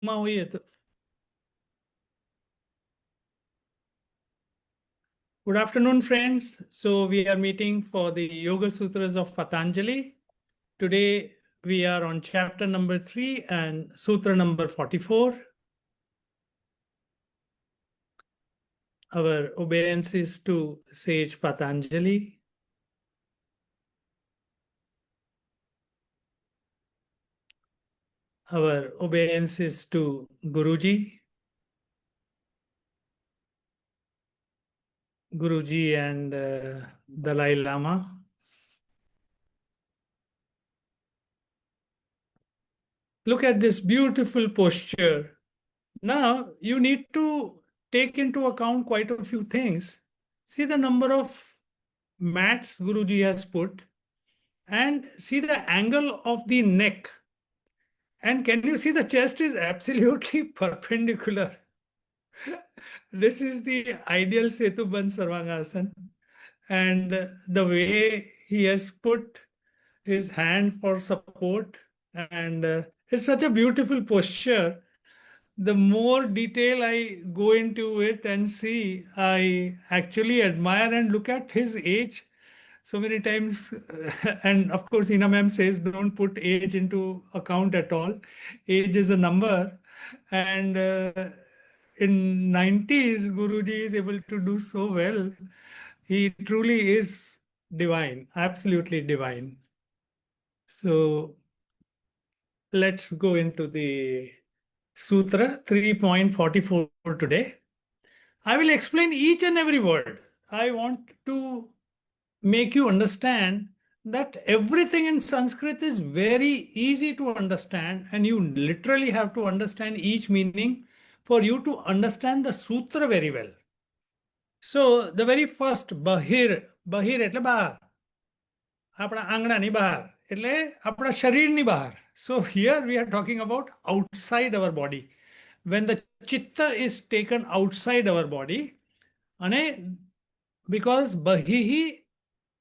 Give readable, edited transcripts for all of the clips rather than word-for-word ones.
હોઈએ તો Good afternoon, friends. So we are meeting for the Yoga Sutras of Patanjali. Today we are on chapter number 3 and sutra number 44. Our obeisances to sage Patanjali. Our obeisances to Guruji. Guruji and Dalai Lama. Look at this beautiful posture. Now you need to take into account quite a few things. See the number of mats Guruji has put and see the angle of the neck. And can you see the chest is absolutely perpendicular? This is the ideal Setubandh Sarvangasana. And the way he has put his hand for support, and it's such a beautiful posture. The more detail I go into it and see, I actually admire and look at his age so many times. And of course, Ina ma'am says don't put age into account at all. Age is a number. And in 90s, Guruji is able to do so well. He truly is divine, absolutely divine. So let's go into the Sutra 3.44 today. I will explain each and every word. I want to make you understand that everything in Sanskrit is very easy to understand, and you literally have to understand each meaning for you to understand the Sutra very well. So, the very first, Bahir, Bahir એટલે બહાર. આપણા આંગણાની બહાર એટલે આપણા શરીરની બહાર. So here we are talking about outside our body. When the chitta is taken outside our body, અને because બહિહિ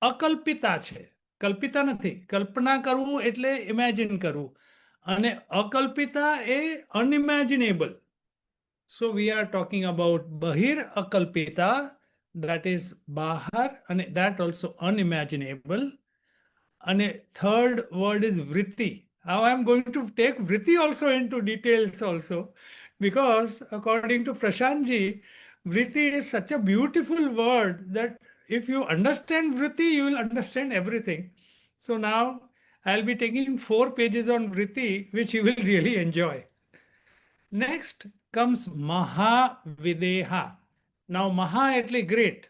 અકલ્પિતા છે, કલ્પિતા નથી. કલ્પના કરવું એટલે ઇમેજિન કરવું, અને અકલ્પિતા એ unimaginable. So we are talking about bahir akalpita, that is bahar, and that also unimaginable. And a third word is vritti. Now I am going to take vritti also into details also, because according to Prashantji, vritti is such a beautiful word that if you understand vritti, you will understand everything. So now I'll be taking 4 pages on vritti, which you will really enjoy. Next comes Mahavideha. Now Maha એટલે great,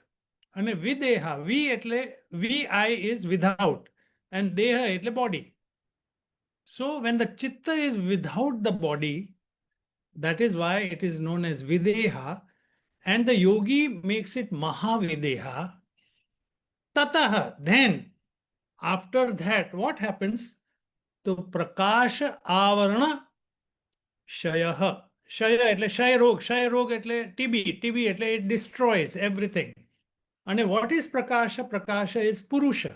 અને Videha, V એટલે VI is without, and Deha એટલે body. So when the chitta is without the body, that is why it is known as Videha, and the yogi makes it Mahavideha. Tataha, then after that what happens? So Prakasha Avarana Shayah. Shaya એટલે ક્ષય રોગ એટલે TB એટલે it destroys everything. And what is Prakasha? Prakasha is Purusha.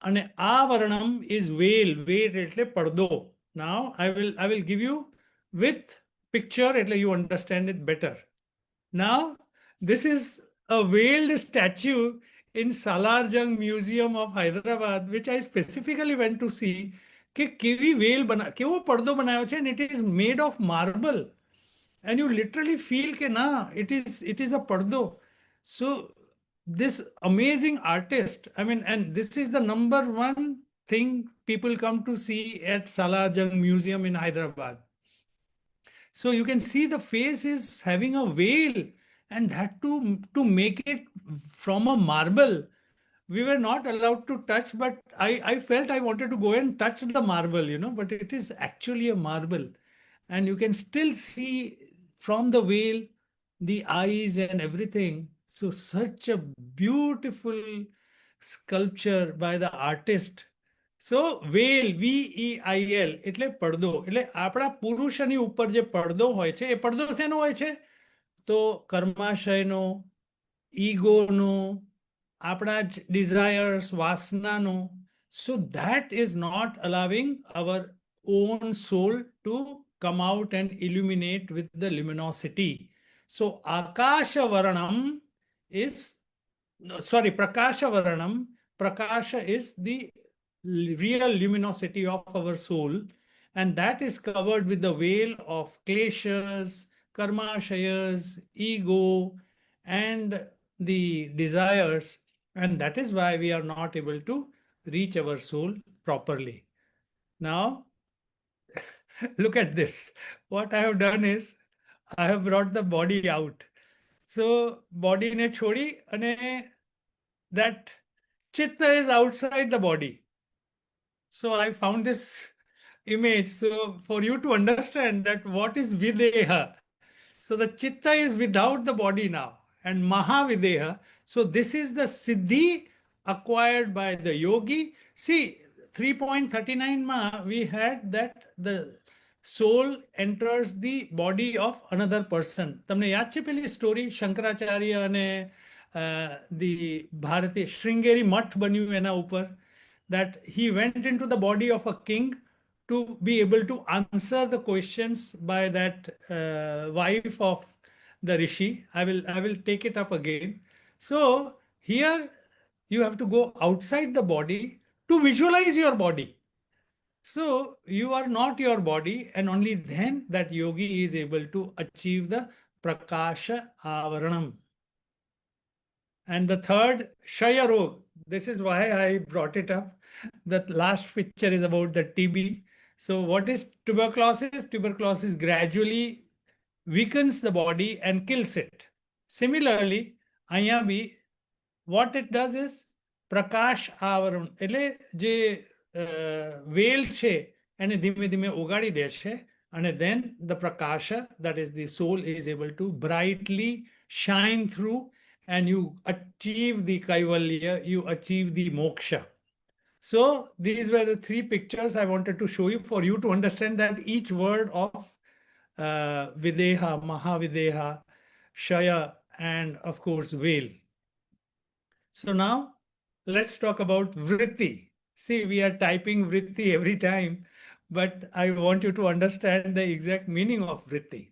And Avaranam is veil. Veil એટલે પડદો. Now I will give you with picture એટલે you understand it better. Now this is a veiled statue in Salarjung Museum of Hyderabad, which I specifically went to see. કે કેવી વેલ કેવો પડદો બનાવ્યો છે, and it is made of marble, and you literally feel કે ના, it is a પડદો. So this amazing artist, I mean, and this is the number one thing people come to see at Salarjung Museum in Hyderabad. So you can see the face is having a veil, and that to make it from a marble. We were not allowed to touch, but I felt I wanted to go and touch the marble, but it is actually a marble. And you can still see from the veil the eyes and everything. So such a beautiful sculpture by the artist. So veil, VEIL એટલે પડદો. એટલે આપણા પુરુષની ઉપર જે પડદો હોય છે, એ પડદો શેનો હોય છે? તો કર્માશયનો, ઈગોનો, આપણા desires, vasnano. So that is not allowing our own soul to come out and illuminate with the luminosity. So Akasha Varanam is, no, sorry, Prakasha Varanam. Prakasha is the real luminosity of our soul, and that is covered with the veil of kleshas, karmashayas, ego, and the desires, and that is why we are not able to reach our soul properly. Now, look at this. What I have done is I have brought the body out. So, body ne chodi, and that chitta is outside the body. So I found this image. So for you to understand that what is Videha. So the chitta is without the body now, and Mahavideha. So this is the Siddhi acquired by the yogi. See, 3.39 ma, we had that the soul enters the body of another person. તમને યાદ છે પેલી story Shankaracharya અને the ભારતીય શૃંગેરી મઠ બન્યું એના ઉપર, that he went into the body of a king to be able to answer the questions by that wife of the rishi. I will take it up again. So here you have to go outside the body to visualize your body. So you are not your body, and only then that yogi is able to achieve the prakasha avaranam. And the third, Shaya Rog. This is why I brought it up. The last picture is about the TB. So what is tuberculosis? Tuberculosis gradually weakens the body and kills it. Similarly, અહીંયા what it does is પ્રકાશ આવરણ, એટલે જે વેલ છે એને ધીમે ધીમે ઓગાળી દે છે, અને then the prakasha, that is the soul, is able to brightly shine through, and you achieve the kaivalya, you achieve the moksha. So these were the three pictures I wanted to show you for you to understand that each word of Videha, Mahavideha, Shaya, and of course Veil. So now let's talk about vritti. See, we are typing vritti every time, but I want you to understand the exact meaning of vritti.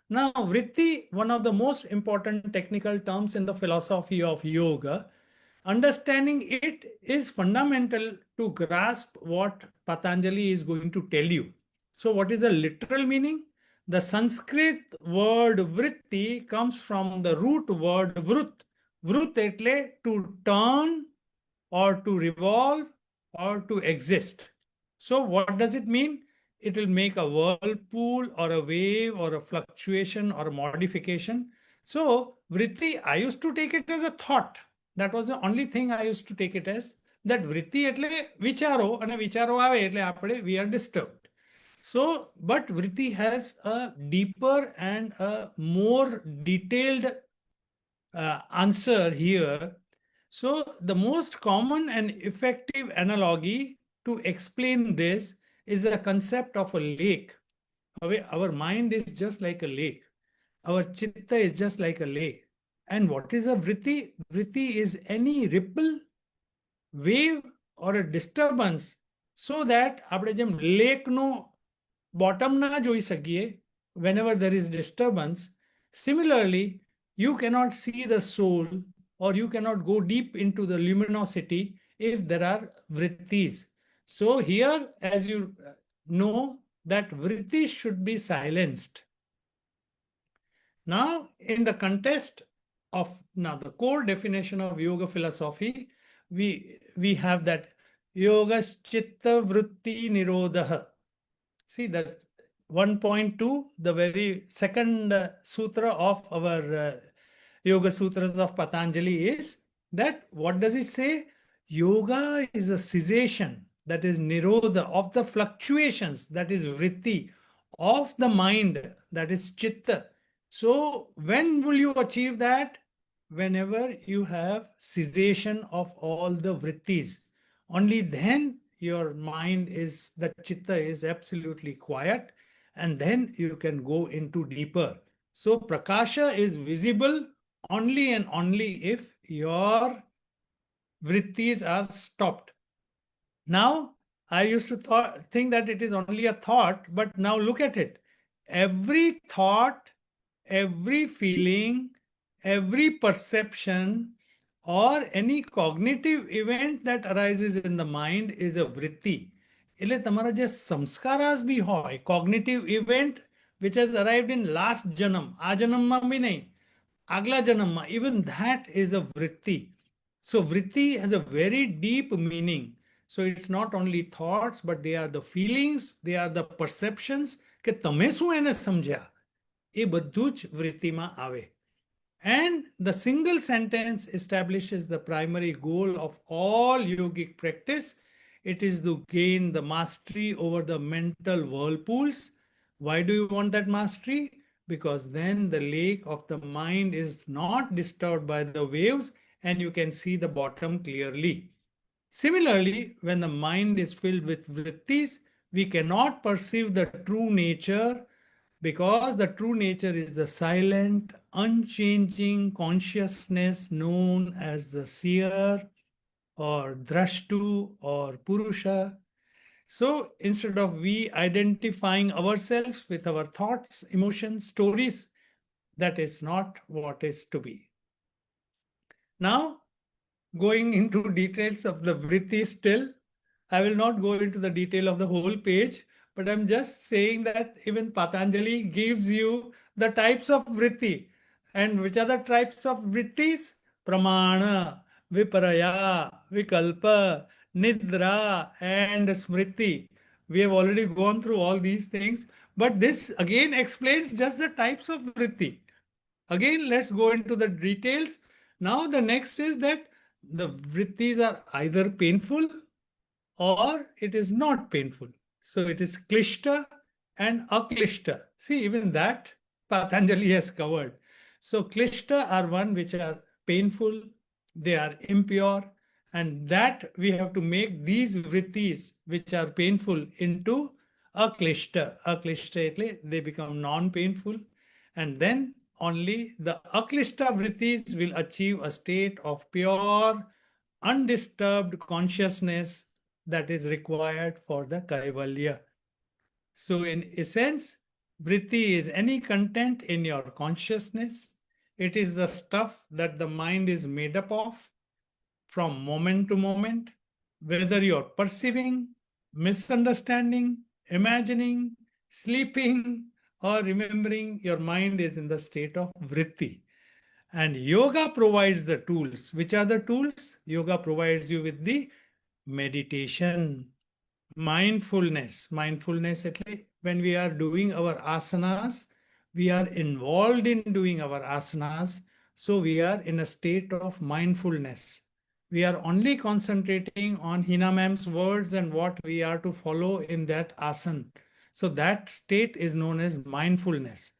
Now, vritti, one of the most important technical terms in the philosophy of yoga, understanding it is fundamental to grasp what Patanjali is going to tell you. So, what is the literal meaning? The Sanskrit word vritti comes from the root word vrut. Vrut એટલે to turn or to revolve or to exist. So what does it mean? It will make a whirlpool or a wave or a fluctuation or a modification. So vritti, I used to take it as a thought. That was the only thing I used to take it as. That vritti એટલે વિચારો, અને વિચારો આવે એટલે આપણે we are disturbed. So, but vritti has a deeper and a more detailed answer here. So the most common and effective analogy to explain this is the concept of a lake. Our mind is just like a lake. Our chitta is just like a lake. And what is a vritti? Vritti is any ripple, wave, or a disturbance, so that આપણે જેમ લેકનો bottom ના જોઈ શકીએ whenever there is disturbance. Similarly, you cannot see the soul, or you cannot go deep into the luminosity if there are vrittis. So here, as you know, that vrittis should be silenced. Now, in the context of now the core definition of yoga philosophy, we have that yoga chitta vritti nirodha. See, that's 1.2, the very second sutra of our Yoga Sutras of Patanjali is that, what does it say? Yoga is a cessation, that is nirodha, of the fluctuations, that is vritti, of the mind, that is chitta. So when will you achieve that? Whenever you have cessation of all the vrittis. Only then your mind is, the chitta is absolutely quiet, and then you can go into deeper. So prakasha is visible only and only if your vrittis are stopped. Now, I used to think that it is only a thought, but now look at it. Every thought, every feeling, every perception, or any cognitive event that arises in the mind is a vritti. એટલે તમારા જે સંસ્કારાસ બી હોય, cognitive event which has arrived in last janam, આ જન્મમાં બી નહીં, આગલા જન્મમાં, even that is a vritti. So vritti has a very deep meaning. So it's not only thoughts, but they are the feelings, they are the perceptions કે તમે શું એને સમજ્યા, એ બધું જ વૃત્તિમાં આવે. And the single sentence establishes the primary goal of all yogic practice. It is to gain the mastery over the mental whirlpools. Why do you want that mastery? Because then the lake of the mind is not disturbed by the waves and you can see the bottom clearly. Similarly, when the mind is filled with vrittis, we cannot perceive the true nature because the true nature is the silent, unchanging consciousness known as the seer or drashtu or purusha. So instead of we identifying ourselves with our thoughts, emotions, stories, that is not what is to be. Now, going into details of the vritti still, I will not go into the detail of the whole page, but I'm just saying that even Patanjali gives you the types of vritti. And which are the types of vrittis? Pramana, Viparaya, Vikalpa, Nidra, and Smriti. We have already gone through all these things, but this again explains just the types of vritti. Again, let's go into the details. Now, the next is that the vrittis are either painful or it is not painful. So it is klishta and aklishta. See, even that Patanjali has covered. So klishta are one which are painful, they are impure, and that we have to make these vrittis which are painful into aklishta. Aklishta, they become non-painful, and then only the aklishta vrittis will achieve a state of pure, undisturbed consciousness that is required for the Kaivalya. So in essence, vritti is any content in your consciousness. It is the stuff that the mind is made up of from moment to moment, whether you're perceiving, misunderstanding, imagining, sleeping, or remembering, your mind is in the state of vritti. And yoga provides the tools. Which are the tools? Yoga provides you with the meditation, mindfulness. Mindfulness, when we are doing our asanas, we are involved in doing our asanas. So we are in a state of mindfulness. We are only concentrating on Hina ma'am's words and what we are to follow in that asana. So that state is known as mindfulness.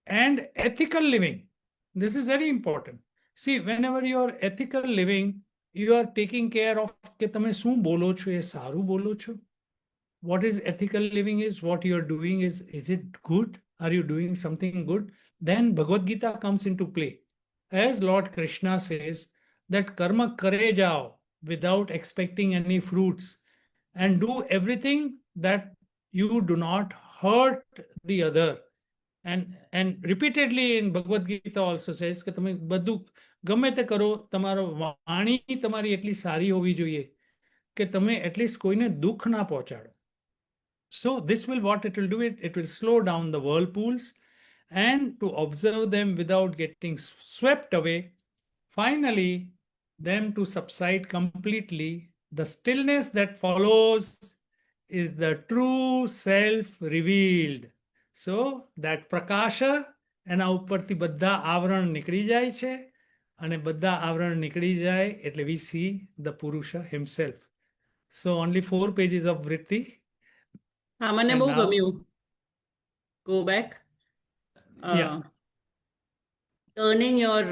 And ethical living. This is very important. See, whenever you are ethical living, you are taking care of કે તમે શું બોલો છો એ સારું બોલો છો. What is ethical living is what you are doing is it good? Are you doing something good? Then Bhagavad Gita comes into play. As Lord Krishna says that karma kare jao without expecting any fruits and do everything that you do not hurt the other. And repeatedly in Bhagavad Gita also says કે તમે બધું ગમે તે કરો, તમારો વાણી તમારી એટલી સારી હોવી જોઈએ કે તમે એટલીસ્ટ કોઈને દુઃખ ના પહોંચાડો. So this will what it will do, it will slow down the whirlpools and to observe them without getting swept away, finally them to subside completely. The stillness that follows is the true self revealed. So that prakasha એના ઉપરથી બધા આવરણ નીકળી જાય છે અને બધા આવરણ નીકળી જાય એટલે we see the Purusha himself. So only 4 pages of vritti. મને And બહુ now- ગમ્યું. Go back. Yeah. Turning your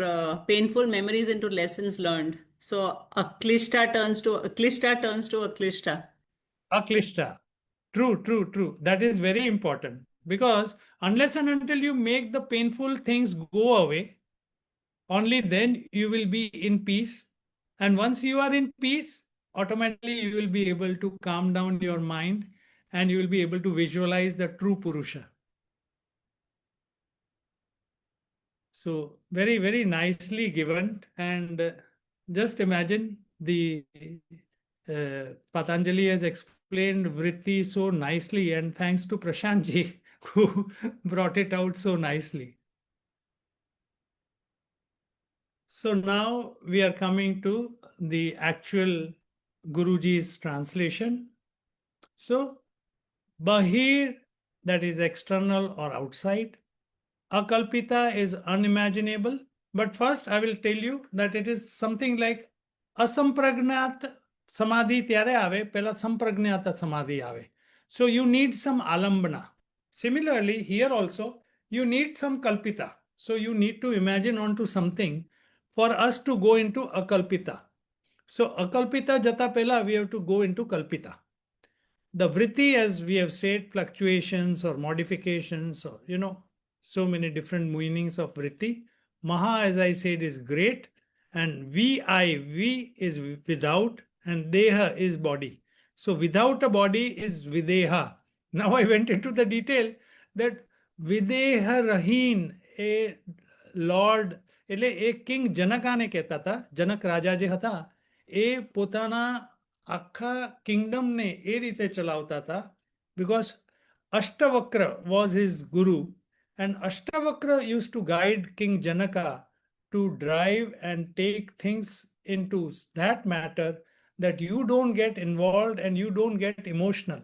painful memories into lessons learned. So aklishta turns to aklishta. Aklishta. True. That is very important because unless and until you make the painful things go away, only then you will be in peace. And once you are in peace, automatically you will be able to calm down your mind and you will be able to visualize the true Purusha. So very, very nicely given. And just imagine the Patanjali has explained Vritti so nicely, and thanks to Prashantji who brought it out so nicely. So now we are coming to the actual Guruji's translation. So Bahir, that is external or outside. Akalpita is unimaginable. But first, I will tell you that it is something like asampragnat samadhi tyare ave, pela sampragnata samadhi ave. So you need some alambana. Similarly, here also, you need some kalpita. So you need to imagine onto something for us to go into akalpita. So akalpita jata pela, we have to go into kalpita. The vritti, as we have said, fluctuations or modifications, or so many different meanings of vritti. Maha, as I said, is great, and vi is without, and deha is body. So without a body is videha. Now I went into the detail that videha rahin, a lord, એટલે એ king જનકાને કહેતા હતા. જનક રાજા જે હતા એ પોતાના આખા કિંગડમને એ રીતે ચલાવતા હતા, because Ashtavakra was his guru, and Ashtavakra used to guide King Janaka to drive and take things into that matter that you don't get involved and you don't get emotional.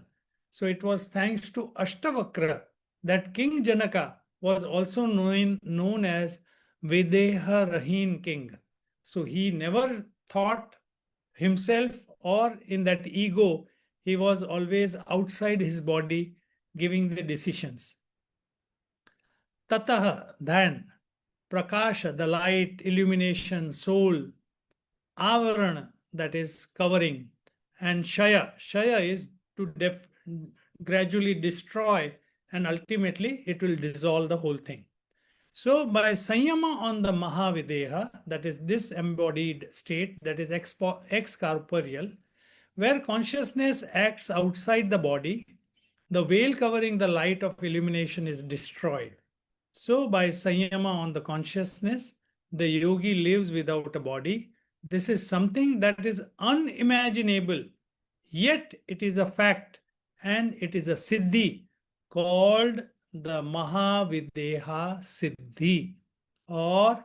So it was thanks to Ashtavakra that King Janaka was also known as Videha Rahin King. So he never thought himself or in that ego, he was always outside his body giving the decisions. Tataha, then, Prakasha, the light, illumination, soul, Avarana, that is covering, and Shaya. Shaya is to gradually destroy, and ultimately it will dissolve the whole thing. So by Sanyama on the Mahavideha, that is this embodied state, that is ex-corporeal, where consciousness acts outside the body, the veil covering the light of illumination is destroyed. So by Sanyama on the consciousness, the yogi lives without a body. This is something that is unimaginable, yet it is a fact, and it is a siddhi called the Mahavideha Siddhi or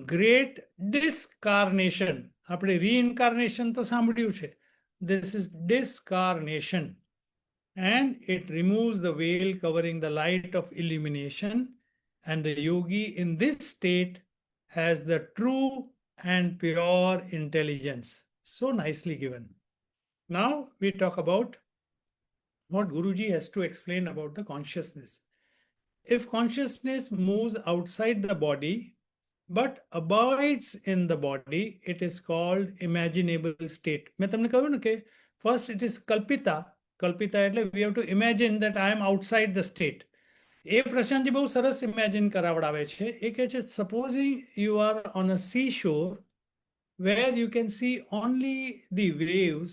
great discarnation. આપણે reincarnation તો સાંભળ્યું છે. This is discarnation, and it removes the veil covering the light of illumination, and the yogi in this state has the true and pure intelligence. So nicely given. Now we talk about what Guruji has to explain about the consciousness. If consciousness moves outside the body but abides in the body, it is called imaginable state. મેં તમને કહ્યું ને કે first it is kalpita. Kalpita એટલે we have to imagine that I am outside the state. એ પ્રશાંતજી બહુ સરસ imagine કરાવડાવે છે. એ કહે છે supposing you are on a seashore where you can see only the waves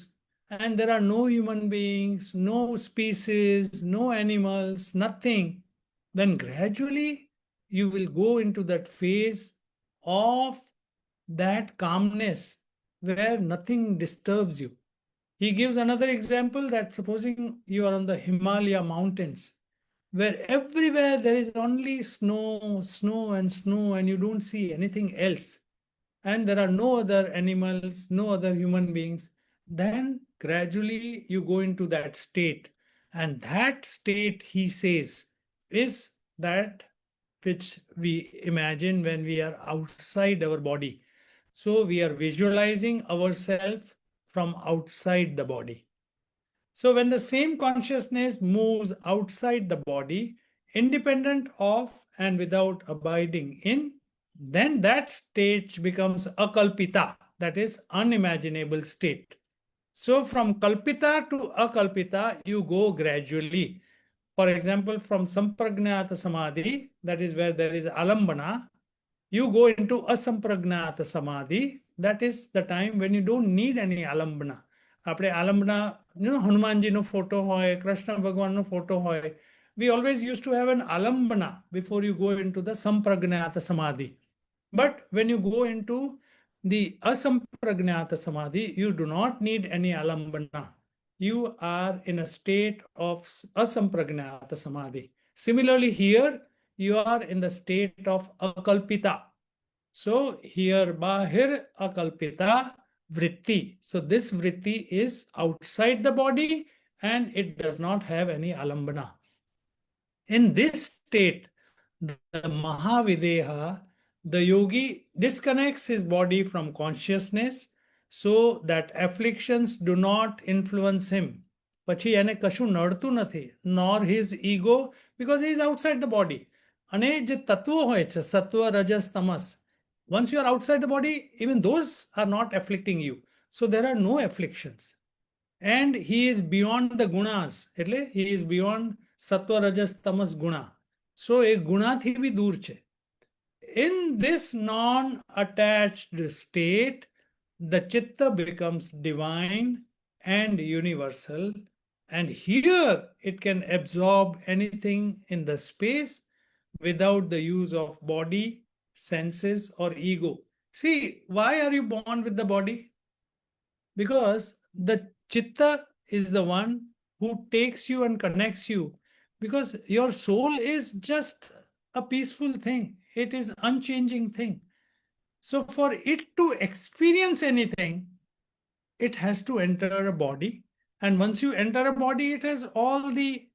and there are no human beings, no species, no animals, nothing, then gradually you will go into that phase of that calmness where nothing disturbs you. He gives another example that supposing you are on the Himalaya mountains, where everywhere there is only snow, snow, and snow, and you don't see anything else, and there are no other animals, no other human beings, then gradually you go into that state. And that state, he says, is that which we imagine when we are outside our body. So we are visualizing ourselves from outside the body. So when the same consciousness moves outside the body, independent of and without abiding in, then that state becomes akalpita, that is unimaginable state. So from kalpita to akalpita, you go gradually. For example, from sampragnata samadhi, that is where there is alambana, you go into asampragnata samadhi. That is the time when you don't need any alambana. આપણે આલંબના હનુમાનજીનો photo હોય, કૃષ્ણ ભગવાનનો photo હોય, we always used to have an alambana before you go into the sampragnata samadhi. But when you go into the asampragnata samadhi, you do not need any alambana. You are in a state of asampragnata samadhi. Similarly, here you are in the state of akalpita. So here bahir akalpita vritti. So this vritti is outside the body and it does not have any alambana. In this state, the Mahavideha, the yogi disconnects his body from consciousness so that afflictions do not influence him. પછી એને કશું નડતું નથી, nor his ego, because he is outside the body. અને જે તત્વો હોય છે સત્વ Raj's તમસ, once you are outside the body, even those are not afflicting you. So there are no afflictions. And he is beyond the gunas, એટલે he is beyond સત્વ Raj's તમસ ગુણા. So એ ગુણાથી બી દૂર છે. In this non-attached state, the chitta becomes divine and universal, and here it can absorb anything in the space without the use of body, senses, or ego. See, why are you born with the body? Because the chitta is the one who takes you and connects you, because your soul is just a peaceful thing, it is unchanging thing. So for it to experience anything, it has to enter a body, and once you enter a body, it has all the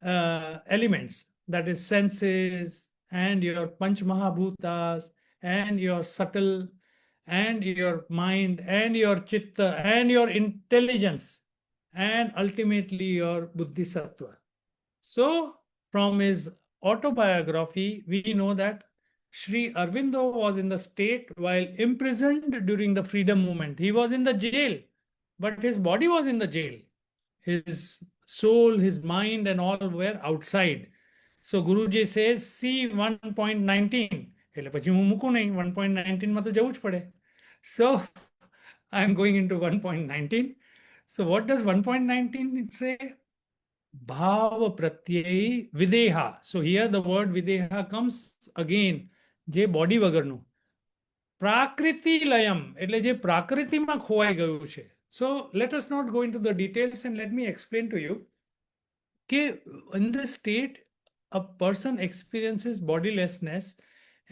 elements, that is senses and your panch mahabhutas and your subtle and your mind and your chitta and your intelligence and ultimately your buddhisattva. So from his autobiography, we know that Sri Aurobindo was in the state while imprisoned during the freedom movement. He was in the jail, but his body was in the jail. His soul, his mind, and all were outside. So Guruji says, see 1.19. એટલે પછી હું મૂકું નહીં, 1.19 માં તો જવું જ પડે. So I am going into 1.19. So what does 1.19 say? Bhava pratyai videha. So here the word videha comes again. જે body વગરનું. Prakriti layam, એટલે જે પ્રાકૃતિમાં ખોવાઈ ગયું છે. So let us not go into the details and let me explain to you that in this state a person experiences bodilessness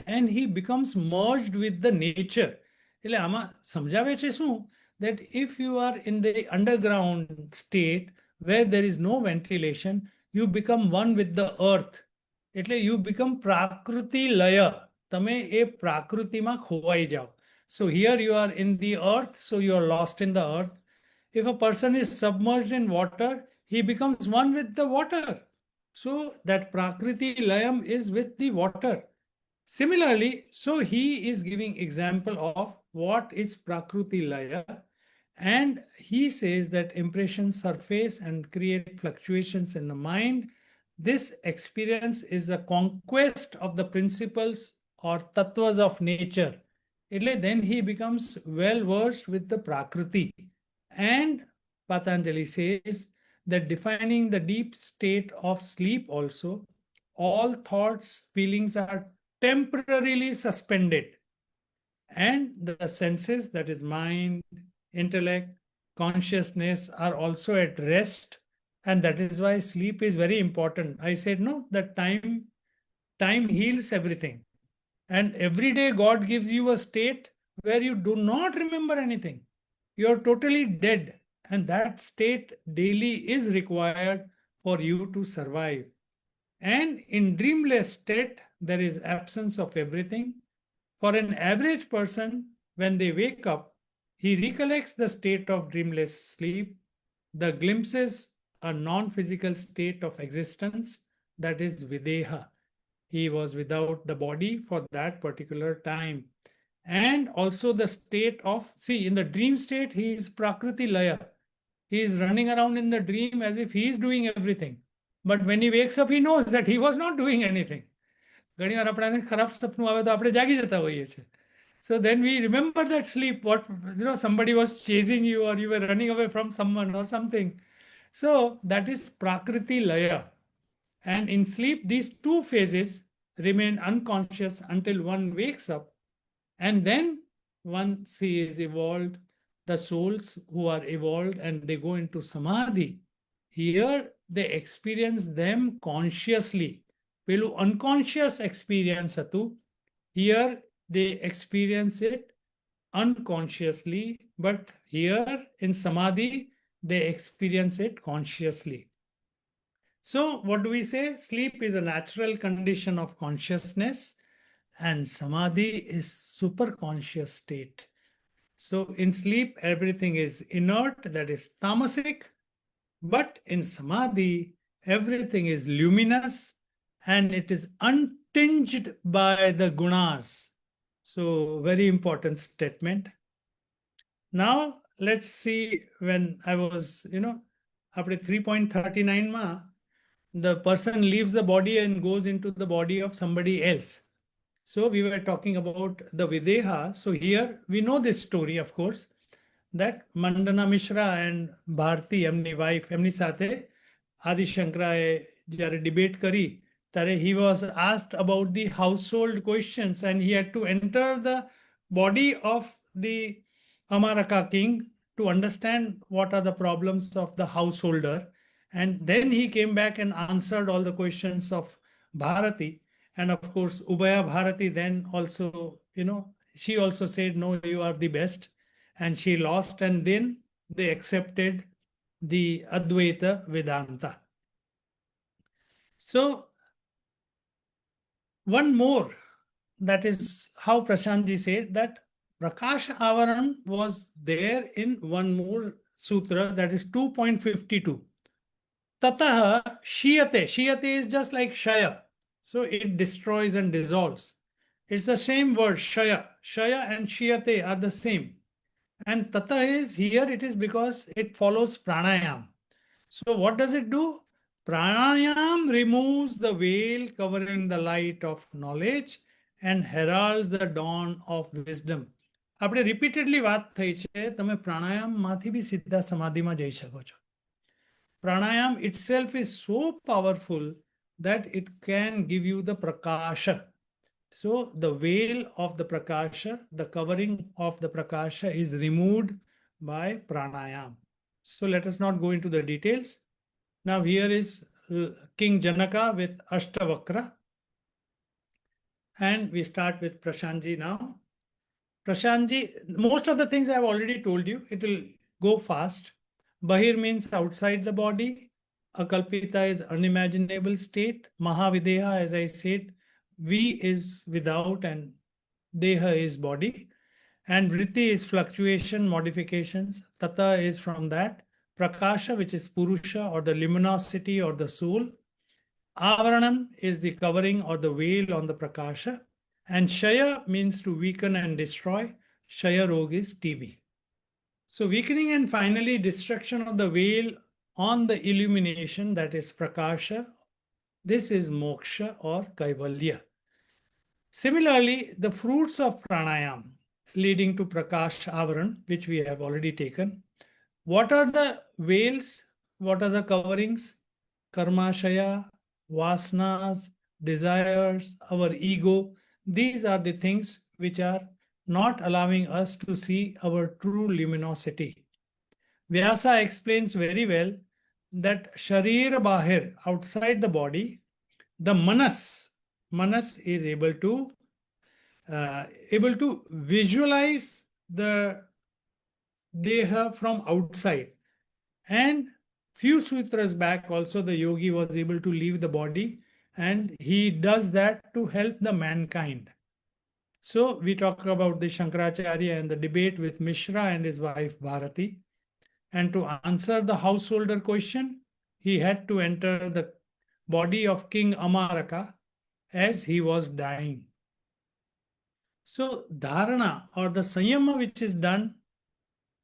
and he becomes merged with the nature. એટલે આમાં સમજાવે છે શું? That if you are in the underground state where there is no ventilation, you become one with the earth. એટલે you become prakriti laya. તમે એ પ્રાકૃતિમાં ખોવાઈ જાઓ. So here you are in the earth, so you are lost in the earth. If a person is submerged in water, he becomes one with the water. So that prakriti layam is with the water. Similarly, so he is giving example of what is prakriti laya, and he says that impressions surface and create fluctuations in the mind. This experience is a conquest of the principles or tattvas of nature. એટલે then he becomes well versed with the prakriti. And Patanjali says that defining the deep state of sleep also, all thoughts, feelings are temporarily suspended. And the senses, that is mind, intellect, consciousness, are also at rest. And that is why sleep is very important. I said, no, that time heals everything. And every day God gives you a state where you do not remember anything. You are totally dead. And that state daily is required for you to survive. And in dreamless state, there is absence of everything. For an average person, when they wake up, he recollects the state of dreamless sleep, the glimpses a non-physical state of existence, that is videha. He was without the body for that particular time. And also the state of, see, in the dream state, he is prakriti laya. He is running around in the dream as if he is doing everything. But when he wakes up, he knows that he was not doing anything. ઘણી વાર આપણાને ખરાબ સપનું આવે તો આપણે જાગી જતા હોઈએ છીએ. So then we remember that sleep, what, somebody was chasing you or you were running away from someone or something. So that is Prakriti Laya. And in sleep, these two phases remain unconscious until one wakes up. And then once he is evolved, the souls who are evolved and they go into samadhi, here they experience them consciously. Pelu unconscious experience hatu, here they experience it unconsciously, but here in samadhi, they experience it consciously. So, what do we say? Sleep is a natural condition of consciousness, and samadhi is super conscious state. So, in sleep, everything is inert, that is tamasic, but in samadhi, everything is luminous and it is untinged by the gunas. So, very important statement. Now, let's see when I was, after 3.39 ma, the person leaves the body and goes into the body of somebody else. So we were talking about the Videha. So here we know this story, of course, that Mandana Mishra and Bharti, એમની wife, એમની સાથે Adi Shankaraએ જ્યારે debate કરી, ત્યારે he was asked about the household questions and he had to enter the body of the Amaraka king to understand what are the problems of the householder. And then he came back and answered all the questions of Bharati. And of course, Ubaya Bharati then also, she also said, no, you are the best. And she lost. And then they accepted the Advaita Vedanta. So, one more, that is how Prashantji said that Prakash Avaran was there in one more sutra, that is 2.52. Tataha Shiyate. Shiyate is just like Shaya. So it destroys and dissolves. It's the same word, Shaya. Shaya and Shiyate are the same. And Tata is here, it is because it follows pranayam. So what does it do? Pranayam removes the veil covering the light of knowledge and heralds the dawn of wisdom. આપણે repeatedly વાત થઈ છે, તમે પ્રાણાયામમાંથી બી સિદ્ધા સમાધિમાં જઈ શકો છો. Pranayam itself is so powerful that it can give you the prakasha. So the veil of the prakasha, the covering of the prakasha is removed by pranayam. So let us not go into the details. Now here is King Janaka with Ashtavakra. And we start with Prashantji now. Prashantji, most of the things I have already told you. It will go fast. Bahir means outside the body. Akalpita is unimaginable state. Mahavideha, as I said, V is without and Deha is body. And Vritti is fluctuation, modifications. Tata is from that. Prakasha, which is Purusha or the luminosity or the soul. Avaranam is the covering or the veil on the Prakasha. And Shaya means to weaken and destroy. Shaya Rog is TB. So weakening and finally destruction of the veil on the illumination, that is Prakasha. This is Moksha or Kaivalya. Similarly, the fruits of pranayam leading to Prakash Avaran, which we have already taken. What are the veils? What are the coverings? Karmashaya, Vasanas, desires, our ego. These are the things which are not allowing us to see our true luminosity. Vyasa explains very well that Sharir Bahir, outside the body, the Manas is able to visualize the Deha from outside. And few sutras back also the yogi was able to leave the body, and he does that to help the mankind. So we talk about the Shankaracharya and the debate with Mishra and his wife Bharati. And to answer the householder question, he had to enter the body of King Amaraka as he was dying. So dharana or the sanyama which is done,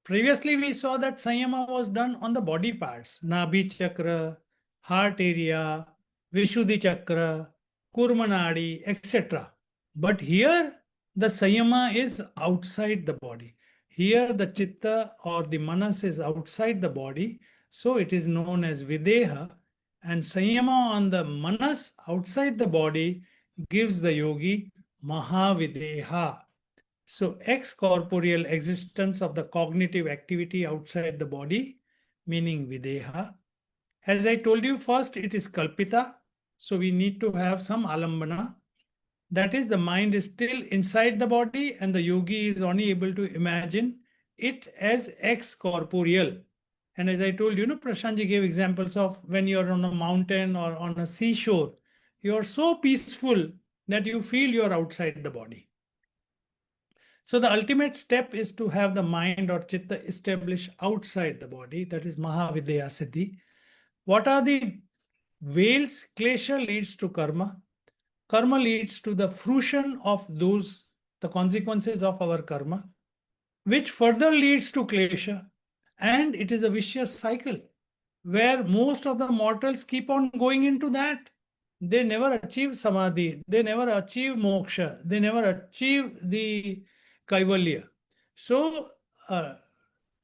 previously we saw that sanyama was done on the body parts, Nabhi chakra, heart area, Vishuddhi chakra, Kurmanadi, etc. But here the Sayama is outside the body. Here the Chitta or the Manas is outside the body, so it is known as Videha. And Sayama on the Manas outside the body gives the yogi Mahavideha. So, excorporeal existence of the cognitive activity outside the body, meaning Videha. As I told you, first it is Kalpita. So, we need to have some alambana. That is, the mind is still inside the body, and the yogi is only able to imagine it as excorporeal. And as I told you, Prashantji gave examples of when you're on a mountain or on a seashore, you're so peaceful that you feel you're outside the body. So the ultimate step is to have the mind or chitta established outside the body, that is Mahavidya Siddhi. What are the veils? Klesha leads to karma. Karma leads to the fruition of those, the consequences of our karma, which further leads to klesha. And it is a vicious cycle where most of the mortals keep on going into that. They never achieve samadhi, they never achieve moksha, they never achieve the kaivalya. So, a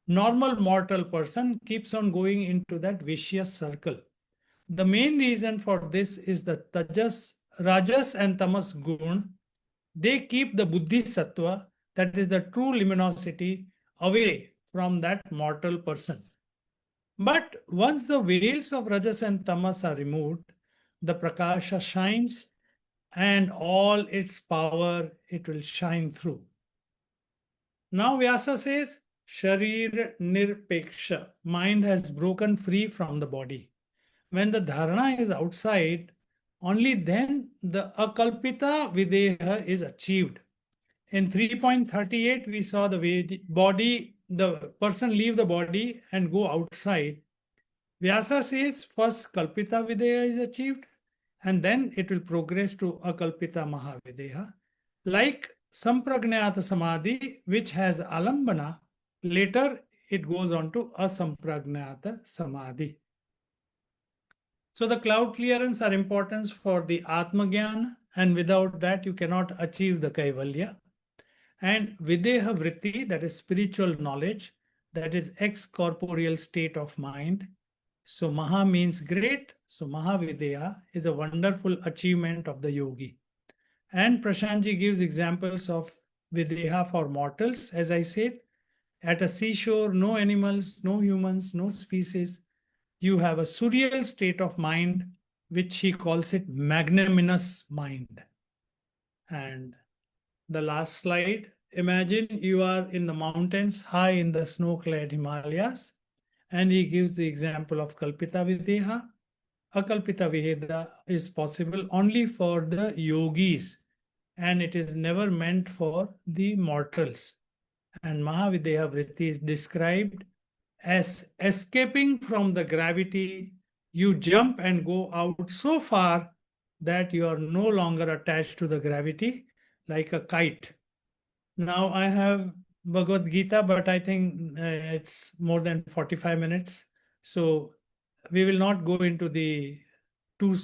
normal mortal person keeps on going into that vicious circle. The main reason for this is the rajas and tamas gun. They keep the buddhi sattva, that is the true luminosity, away from that mortal person. But once the veils of rajas and tamas are removed, the prakasha shines and all its power it will shine through. Now Vyasa says, Sharir nirpeksha, mind has broken free from the body. When the dharana is outside, only then the akalpita videha is achieved. In 3.38, we saw the person leave the body and go outside. Vyasa says first Kalpita Videha is achieved and then it will progress to Akalpita Mahavideha. Like Sampragnata Samadhi, which has Alambana, later it goes on to Asampragnata Samadhi. So the cloud clearance are important for the Atmagyan, and without that you cannot achieve the Kaivalya. And Videha Vritti, that is spiritual knowledge, that is ex-corporeal state of mind. So Maha means great. So Mahavidya is a wonderful achievement of the yogi. And Prashantji gives examples of Vidya for mortals. As I said, at a seashore, no animals, no humans, no species. You have a surreal state of mind, which he calls it magnanimous mind. And the last slide. Imagine you are in the mountains, high in the snow-clad Himalayas, and he gives the example of Kalpita Videha. Akalpita Videha is possible only for the yogis, and it is never meant for the mortals. And Mahavideha Vritti is described as escaping from the gravity. You jump and go out so far that you are no longer attached to the gravity like a kite. Now I have Bhagavad Gita, but I think it's more than 45 minutes. So we will not go into the two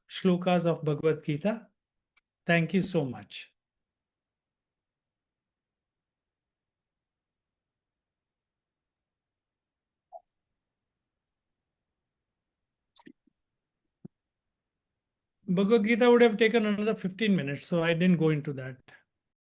shlokas of Bhagavad Gita. Thank you so much. Bhagavad Gita would have taken another 15 minutes, so I didn't go into that.